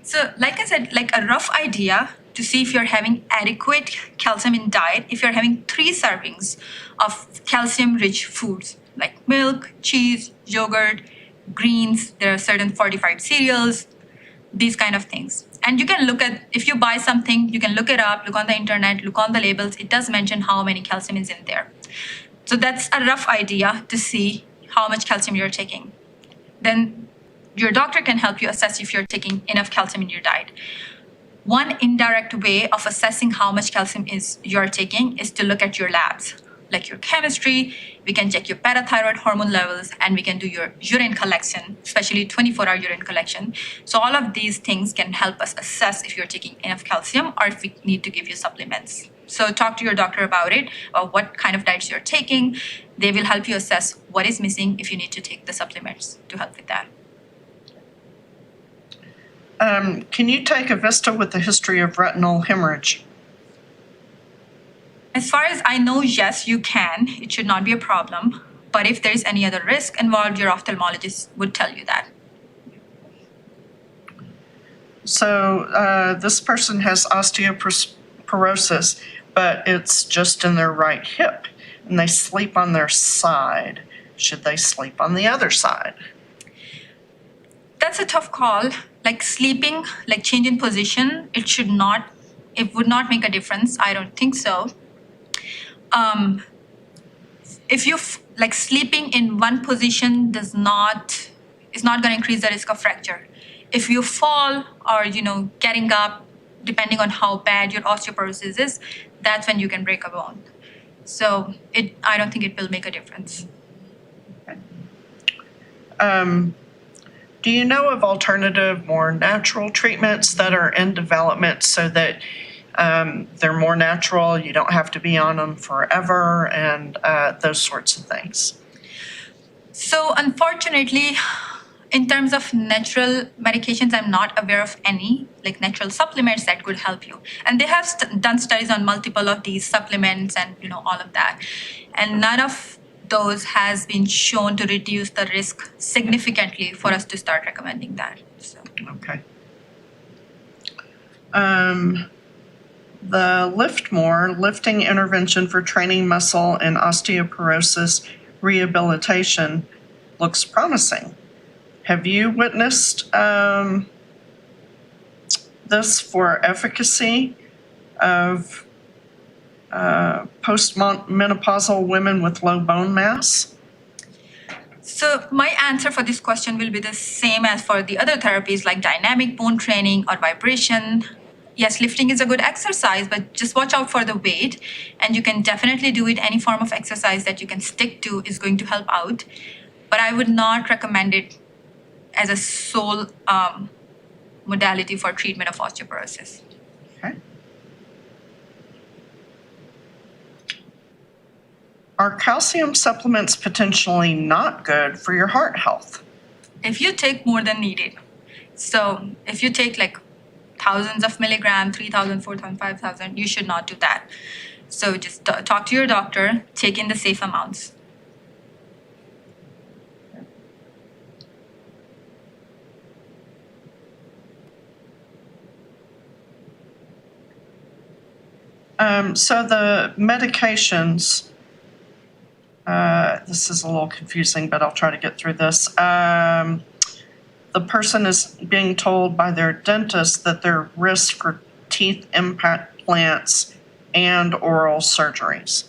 So like I said, like a rough idea to see if you're having adequate calcium in diet, if you're having 3 servings of calcium-rich foods like milk, cheese, yogurt, greens, there are certain fortified cereals, these kind of things. And you can look at, if you buy something, you can look it up, look on the internet, look on the labels. It does mention how many calcium is in there. So that's a rough idea to see how much calcium you're taking. Then your doctor can help you assess if you're taking enough calcium in your diet. One indirect way of assessing how much calcium you're taking is to look at your labs, like your chemistry. We can check your parathyroid hormone levels, and we can do your urine collection, especially 24-hour urine collection. So all of these things can help us assess if you're taking enough calcium or if we need to give you supplements. So talk to your doctor about it, or what kind of diets you're taking. They will help you assess what is missing if you need to take the supplements to help with that. Can you take a Vista with a history of retinal hemorrhage? As far as I know, yes, you can. It should not be a problem. But if there is any other risk involved, your ophthalmologist would tell you that. So this person has osteoporosis, but it's just in their right hip. and they sleep on their side, should they sleep on the other side? That's a tough call. Like sleeping, like change in position, it would not make a difference. I don't think so. If you like sleeping in one position is not going to increase the risk of fracture. If you fall or getting up, depending on how bad your osteoporosis is, that's when you can break a bone. So I don't think it will make a difference. Do you know of alternative, more natural treatments that are in development so that they're more natural, you don't have to be on them forever, and those sorts of things? So unfortunately, in terms of natural medications, I'm not aware of any like natural supplements that could help you. And they have done studies on multiple of these supplements and all of that. And none of those has been shown to reduce the risk significantly for us to start recommending that. So. Okay. The Lift More, lifting intervention for training muscle and osteoporosis rehabilitation looks promising. Have you witnessed this for efficacy of postmenopausal women with low bone mass? So my answer for this question will be the same as for the other therapies like dynamic bone training or vibration. Yes, lifting is a good exercise, but just watch out for the weight. And you can definitely do it. Any form of exercise that you can stick to is going to help out. But I would not recommend it as a sole modality for treatment of osteoporosis. Okay. Are calcium supplements potentially not good for your heart health? If you take more than needed, so if you take like thousands of milligrams, 3,000, 4,000, 5,000, you should not do that. So just talk to your doctor, take in the safe amounts. So the medications, this is a little confusing, but I'll try to get through this. The person is being told by their dentist that they're risk for teeth implants and oral surgeries.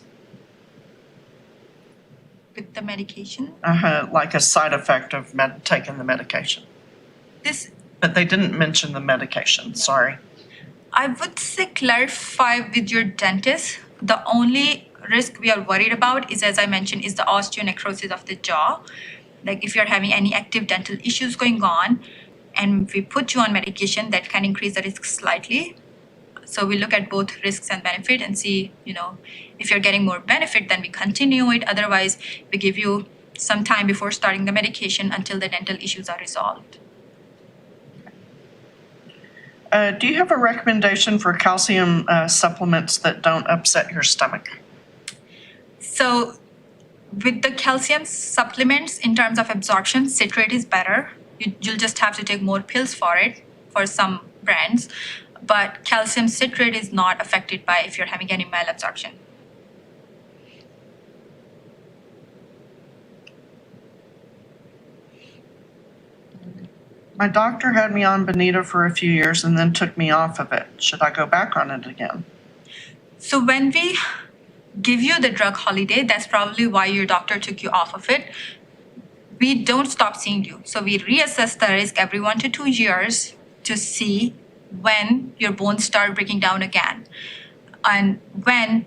With the medication? Like a side effect of taking the medication. But they didn't mention the medication, sorry. I would say clarify with your dentist. The only risk we are worried about is, as I mentioned, is the osteonecrosis of the jaw. Like if you're having any active dental issues going on and we put you on medication, that can increase the risk slightly. So we look at both risks and benefit and see, if you're getting more benefit, then we continue it. Otherwise, we give you some time before starting the medication until the dental issues are resolved. Do you have a recommendation for calcium supplements that don't upset your stomach? So with the calcium supplements, in terms of absorption, citrate is better. You'll just have to take more pills for it, for some brands. But calcium citrate is not affected by if you're having any malabsorption. My doctor had me on Bonita for a few years and then took me off of it. Should I go back on it again? So when we give you the drug holiday, that's probably why your doctor took you off of it. We don't stop seeing you. So we reassess the risk every 1 to 2 years to see when your bones start breaking down again and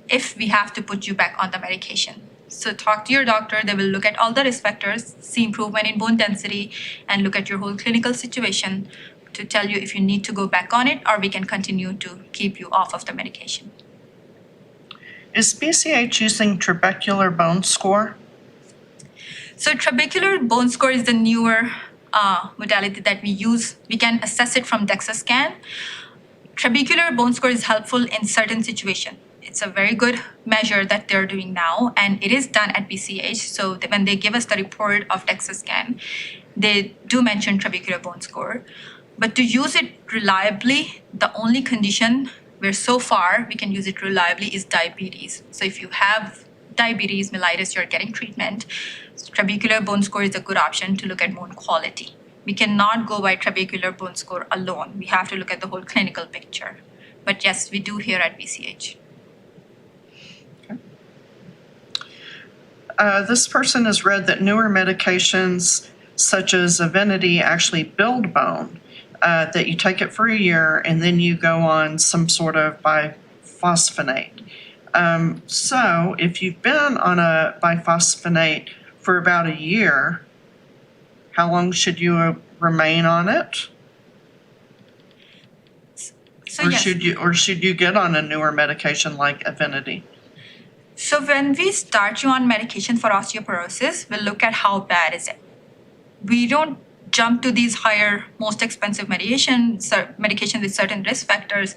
if we have to put you back on the medication. So talk to your doctor. They will look at all the risk factors, see improvement in bone density, and look at your whole clinical situation to tell you if you need to go back on it or we can continue to keep you off of the medication. Is BCH using trabecular bone score? So trabecular bone score is the newer modality that we use. We can assess it from DEXA scan. Trabecular bone score is helpful in certain situations. It's a very good measure that they're doing now, and it is done at BCH. So when they give us the report of DEXA scan, they do mention trabecular bone score. But to use it reliably, the only condition where so far we can use it reliably is diabetes. So if you have diabetes, mellitus, you're getting treatment, trabecular bone score is a good option to look at bone quality. We cannot go by trabecular bone score alone. We have to look at the whole clinical picture. But yes, we do here at BCH. This person has read that newer medications such as Avinity actually build bone, that you take it for a year and then you go on some sort of biphosphonate. So if you've been on a biphosphonate for about a year, how long should you remain on it? So Or yes. should you get on a newer medication like Avinity? So when we start you on medication for osteoporosis, we'll look at how bad is it. We don't jump to these higher, most expensive medication with certain risk factors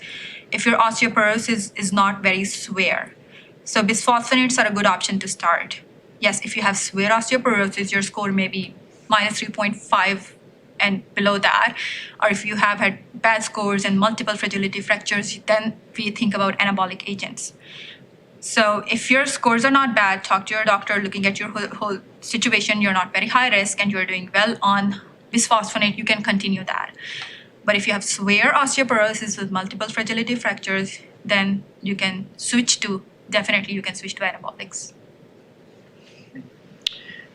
if your osteoporosis is not very severe. So bisphosphonates are a good option to start. Yes, if you have severe osteoporosis, your score may be minus 3.5 and below that, or if you have had bad scores and multiple fragility fractures, then we think about anabolic agents. So if your scores are not bad, talk to your doctor. Looking at your whole situation, you're not very high risk and you're doing well on bisphosphonate, you can continue that. But if you have severe osteoporosis with multiple fragility fractures, then you can switch to anabolics.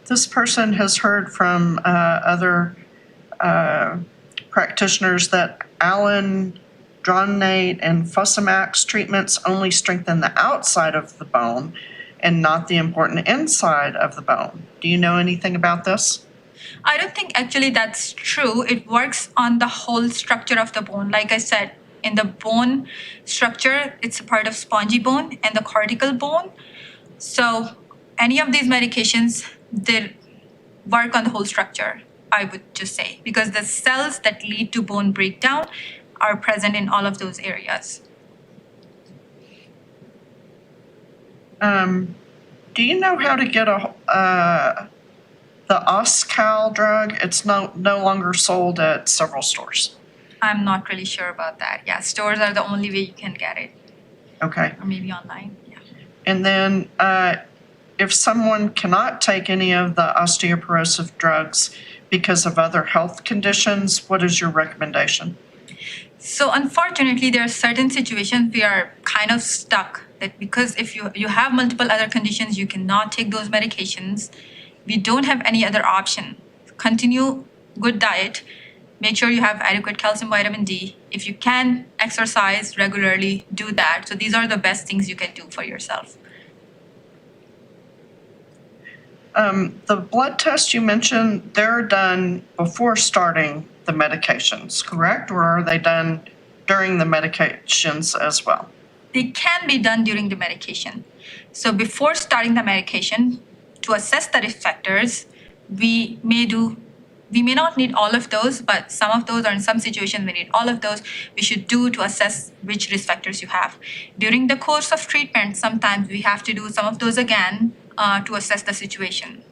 This person has heard from other practitioners that alendronate and Fosamax treatments only strengthen the outside of the bone and not the important inside of the bone. Do you know anything about this? I don't think actually that's true. It works on the whole structure of the bone. Like I said, in the bone structure, it's a part of spongy bone and the cortical bone. So any of these medications, they work on the whole structure, I would just say, because the cells that lead to bone breakdown are present in all of those areas. Do you know how to get the Oscal drug? It's no longer sold at several stores. I'm not really sure about that. Yeah, stores are the only way you can get it. Okay. Or maybe online, yeah. And then if someone cannot take any of the osteoporosis drugs because of other health conditions, what is your recommendation? So unfortunately, there are certain situations we are kind of stuck that because if you have multiple other conditions, you cannot take those medications. We don't have any other option. Continue good diet. Make sure you have adequate calcium, vitamin D. If you can exercise regularly, do that. So these are the best things you can do for yourself. The blood tests you mentioned, they're done before starting the medications, correct? Or are they done during the medications as well? They can be done during the medication. So before starting the medication, to assess the risk factors, we may not need all of those, but some of those, or in some situations we need all of those, we should do to assess which risk factors you have. During the course of treatment, sometimes we have to do some of those again to assess the situation.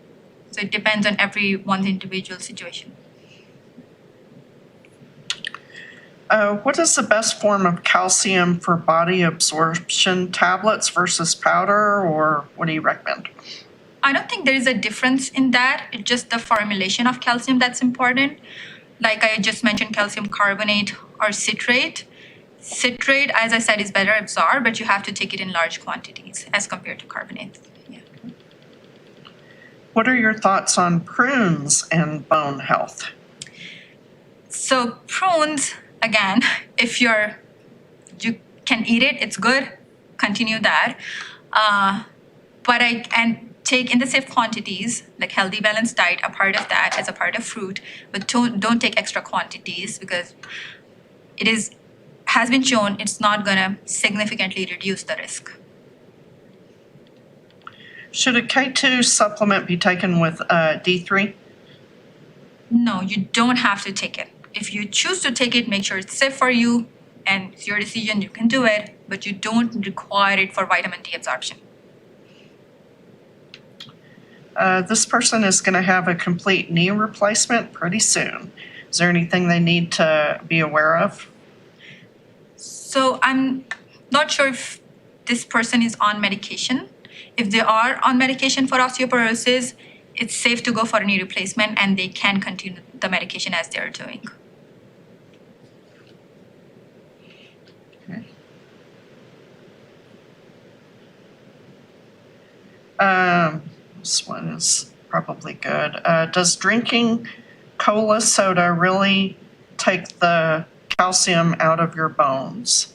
So it depends on everyone's individual situation. What is the best form of calcium for body absorption, tablets versus powder, or what do you recommend? I don't think there is a difference in that. It's just the formulation of calcium that's important. Like I just mentioned, calcium carbonate or citrate. Citrate, as I said, is better absorbed, but you have to take it in large quantities as compared to carbonate. Yeah. What are your thoughts on prunes and bone health? So prunes, again, if you can eat it, it's good. Continue that. Take in the safe quantities, like healthy balanced diet, a part of that as a part of fruit, but don't take extra quantities because has been shown it's not going to significantly reduce the risk. Should a K2 supplement be taken with D3? No, you don't have to take it. If you choose to take it, make sure it's safe for you and it's your decision, you can do it, but you don't require it for vitamin D absorption. This person is going to have a complete knee replacement pretty soon. Is there anything they need to be aware of? So I'm not sure if this person is on medication. if they are on medication for osteoporosis, it's safe to go for a knee replacement and they can continue the medication as they're doing. This one is probably good. Does drinking cola soda really take the calcium out of your bones?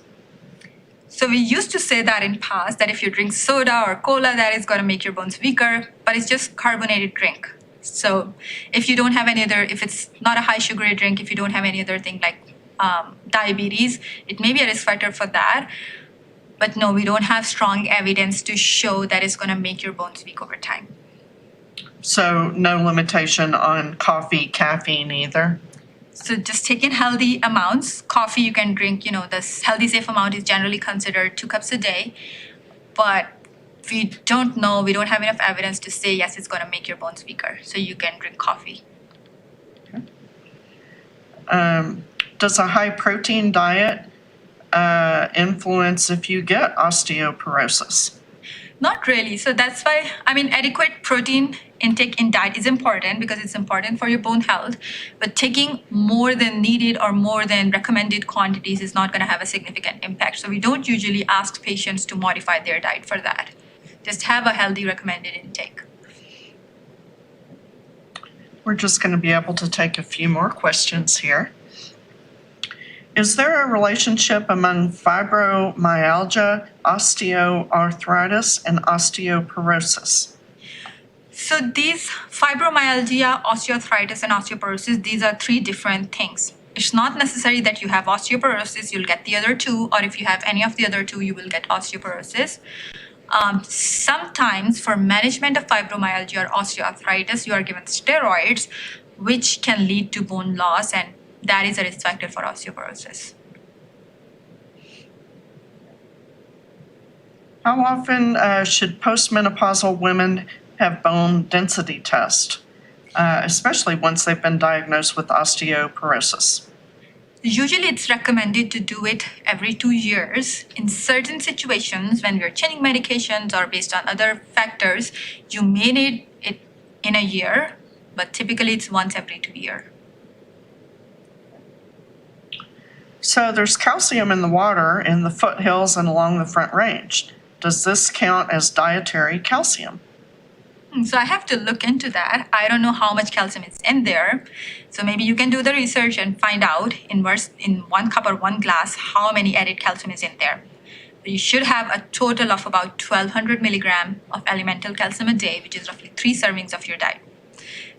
So we used to say that in past, that if you drink soda or cola, that is going to make your bones weaker, but it's just carbonated drink. So if you don't have any other, if it's not a high sugary drink, if you don't have any other thing like diabetes, it may be a risk factor for that. But no, we don't have strong evidence to show that it's going to make your bones weak over time. So no limitation on coffee, caffeine either? So just take in healthy amounts. Coffee you can drink, the healthy safe amount is generally considered 2 cups a day. But we don't know, we don't have enough evidence to say, yes, it's going to make your bones weaker. So you can drink coffee. Okay. Does a high protein diet influence if you get osteoporosis? Not really. So that's why, adequate protein intake in diet is important because it's important for your bone health. But taking more than needed or more than recommended quantities is not going to have a significant impact. So we don't usually ask patients to modify their diet for that. Just have a healthy recommended intake. We're just going to be able to take a few more questions here. Is there a relationship among fibromyalgia, osteoarthritis, and osteoporosis? So these fibromyalgia, osteoarthritis, and osteoporosis, these are 3 different things. It's not necessary that you have osteoporosis, you'll get the other 2, or if you have any of the other 2, you will get osteoporosis. Sometimes for management of fibromyalgia or osteoarthritis, you are given steroids, which can lead to bone loss, and that is a risk factor for osteoporosis. How often should postmenopausal women have bone density tests, especially once they've been diagnosed with osteoporosis? Usually it's recommended to do it every 2 years. In certain situations, when we're changing medications or based on other factors, you may need it in a year, but typically it's once every 2 years. So there's calcium in the water in the foothills and along the Front Range. Does this count as dietary calcium? So I have to look into that. I don't know how much calcium is in there. So maybe you can do the research and find out in 1 cup or 1 glass how many added calcium is in there. But you should have a total of about 1,200 milligram of elemental calcium a day, which is roughly 3 servings of your diet.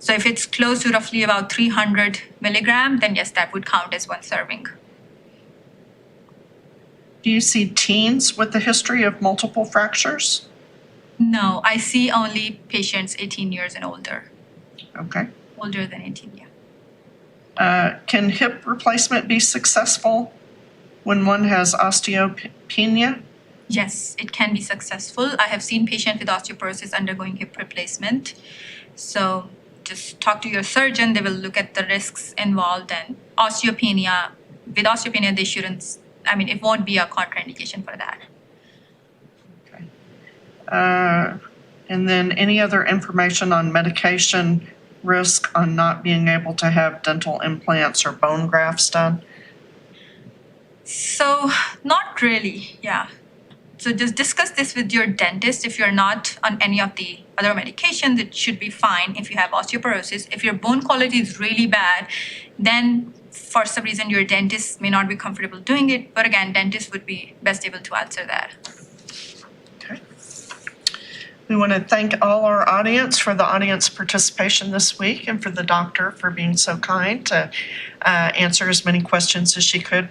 So if it's close to roughly about 300 milligram, then yes, that would count as 1 serving. Do you see teens with a history of multiple fractures? No, I see only patients 18 years and older. Okay. Older than 18, yeah. Can hip replacement be successful when one has osteopenia? Yes, it can be successful. I have seen patients with osteoporosis undergoing hip replacement. So just talk to your surgeon. They will look at the risks involved, and osteopenia, with osteopenia, they shouldn't, it won't be a contraindication for that. Okay. And then any other information on medication risk on not being able to have dental implants or bone grafts done? So not really, yeah. So just discuss this with your dentist. If you're not on any of the other medications, it should be fine if you have osteoporosis. If your bone quality is really bad, then for some reason your dentist may not be comfortable doing it. But again, dentists would be best able to answer that. Okay. We want to thank all our audience for the audience participation this week and for the doctor for being so kind to answer as many questions as she could.